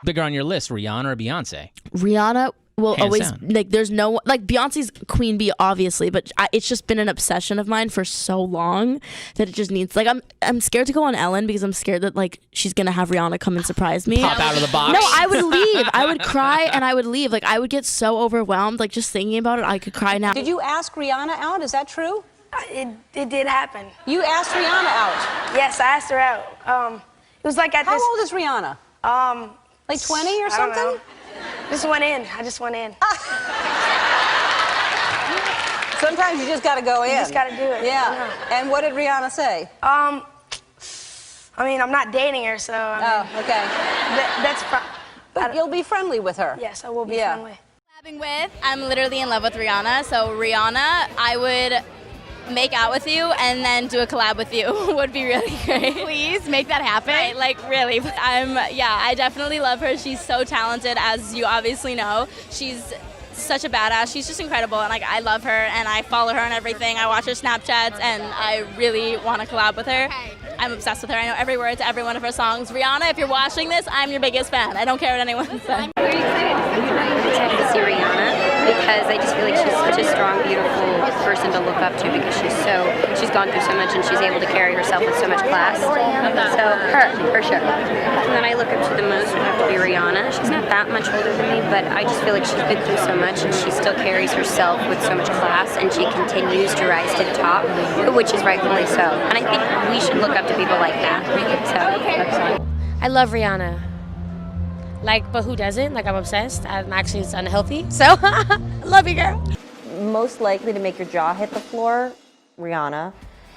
Bigger on your list, Rihanna or Beyonce? Rihanna will Hands always, down. like, there's no, like, Beyonce's queen bee, obviously, but it's just been an obsession of mine for so long that it just needs, like, I'm scared to go on Ellen because I'm scared that, like, she's gonna have Rihanna come and surprise me. Pop out of the box. No, I would leave. I would cry and I would leave. Like, I would get so overwhelmed, like, just thinking about it, I could cry now. Did you ask Rihanna out? Is that true? It did happen. You asked Rihanna out? Yes, I asked her out. It was like at How this... old is Rihanna? Like 20 or I don't know. something? Just went in. I just went in. Sometimes you just got to go in. You just got to do it. Yeah. And what did Rihanna say? I mean, I'm not dating her, so... I mean, okay. That's... But you'll be friendly with her. Yes, I will be friendly. I'm literally in love with Rihanna, so Rihanna, I would make out with you and then do a collab with you would be really great. Please make that happen. Right, like really. I definitely love her. She's so talented, as you obviously know. She's such a badass. She's just incredible, and like I love her and I follow her on everything. I watch her Snapchats and I really want to collab with her. I'm obsessed with her. I know every word to every one of her songs. Rihanna, if you're watching this, I'm your biggest fan. I don't care what anyone says. I'm excited to see Rihanna because I just feel like she's such a strong, beautiful person to look up to because she's gone through so much and she's able to carry herself with so much class. So her, for sure. And then I look up to the most would have to be Rihanna. She's not that much older than me, but I just feel like she's been through so much and she still carries herself with so much class and she continues to rise to the top, which is rightfully so. And I think we should look up to people like that. So I love Rihanna. Like, but who doesn't? Like, I'm obsessed. Actually, it's unhealthy. So, I love you, girl. Most likely to make your jaw hit the floor, Rihanna.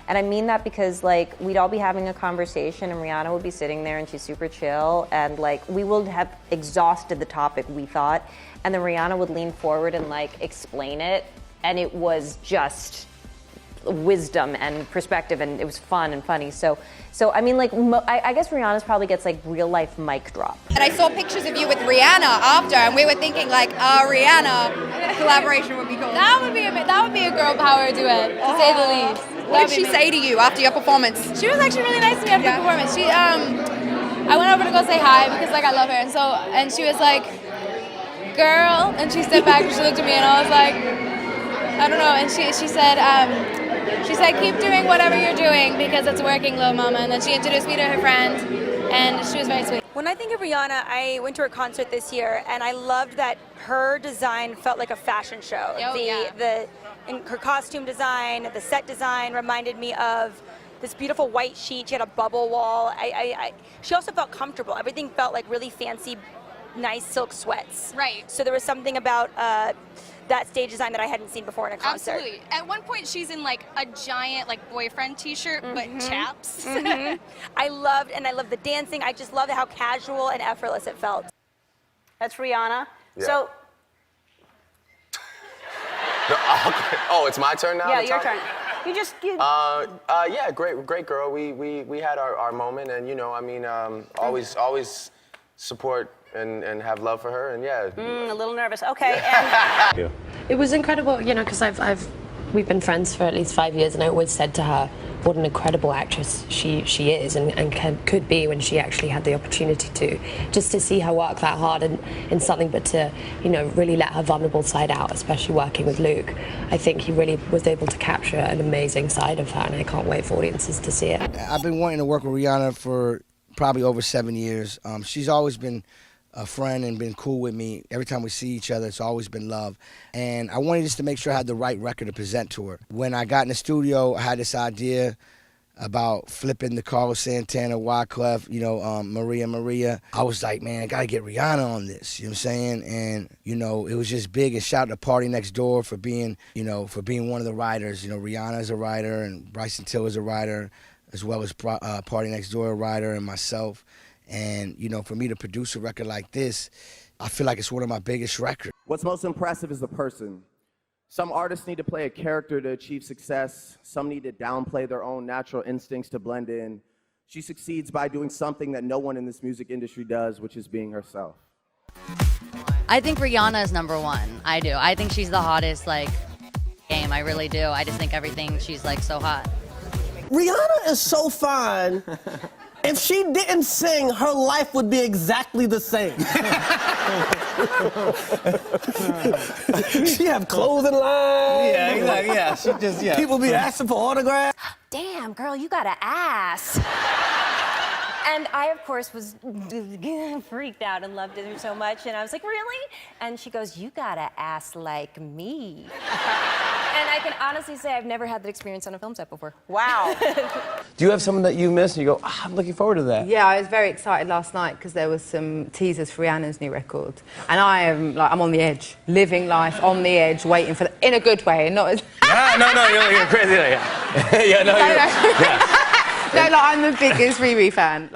And I mean that because, like, we'd all be having a conversation and Rihanna would be sitting there and she's super chill and, like, we would have exhausted the topic, we thought, and then Rihanna would lean forward and, like, explain it, and it was just wisdom and perspective, and it was fun and funny. So I mean, like, I guess Rihanna's probably gets, like, real-life mic drop. And I saw pictures of you with Rihanna after, and we were thinking, like, Rihanna collaboration would be cool. That would be a girl power duet, to say the least. What did she say to you after your performance? She was actually really nice to me after the performance. I went over to go say hi because like I love her, and she was like, "Girl," and she stepped back and she looked at me, and I was like, I don't know, and she said, "Keep doing whatever you're doing because it's working, little mama." And then she introduced me to her friend, and she was very sweet. When I think of Rihanna, I went to her concert this year, and I loved that her design felt like a fashion show. Her costume design, the set design reminded me of this beautiful white sheet. She had a bubble wall. She also felt comfortable. Everything felt like really fancy, nice silk sweats. Right. So there was something about that stage design that I hadn't seen before in a concert. Absolutely. At one point, she's in like a giant like boyfriend T-shirt, but chaps. I loved the dancing. I just loved how casual and effortless it felt. That's Rihanna. Yeah. So, Oh, it's my turn now? yeah, your turn. Yeah, great girl. We had our moment, and, you know, I mean, always support and have love for her, and yeah. A little nervous. Okay. Yeah. It was incredible, you know, because we've been friends for at least 5 years, and I always said to her what an incredible actress she is and could be when she actually had the opportunity to. Just to see her work that hard in something, but to, you know, really let her vulnerable side out, especially working with Luke. I think he really was able to capture an amazing side of her, and I can't wait for audiences to see it. I've been wanting to work with Rihanna for probably over 7 years. She's always been a friend and been cool with me. Every time we see each other, it's always been love. And I wanted just to make sure I had the right record to present to her. When I got in the studio, I had this idea about flipping the Carlos Santana, Wyclef, you know, Maria. I was like, man, I gotta get Rihanna on this, you know what I'm saying? And, you know, it was just big. And shout out to Party Next Door for being one of the writers. You know, Rihanna is a writer, and Bryson Tiller is a writer, as well as Party Next Door, a writer, and myself. And, you know, for me to produce a record like this, I feel like it's one of my biggest records. What's most impressive is the person. Some artists need to play a character to achieve success. Some need to downplay their own natural instincts to blend in. She succeeds by doing something that no one in this music industry does, which is being herself. I think Rihanna is #1. I do. I think she's the hottest, like, game. I really do. I just think everything, she's, like, so hot. Rihanna is so fine. If she didn't sing, her life would be exactly the same. She have clothing lines. Yeah, exactly. Yeah, she just, yeah. People be asking for autographs. Damn, girl, you got an ass. And I, of course, was freaked out and loved her so much. And I was like, really? And she goes, you got an ass like me. And I can honestly say I've never had that experience on a film set before. Wow. Do you have someone that you miss and you go, I'm looking forward to that? Yeah, I was very excited last night because there was some teasers for Rihanna's new record. And I'm on the edge, living life on the edge, waiting for in a good way, not as... No, you're crazy. Yeah, no, No, I'm the biggest Riri fan.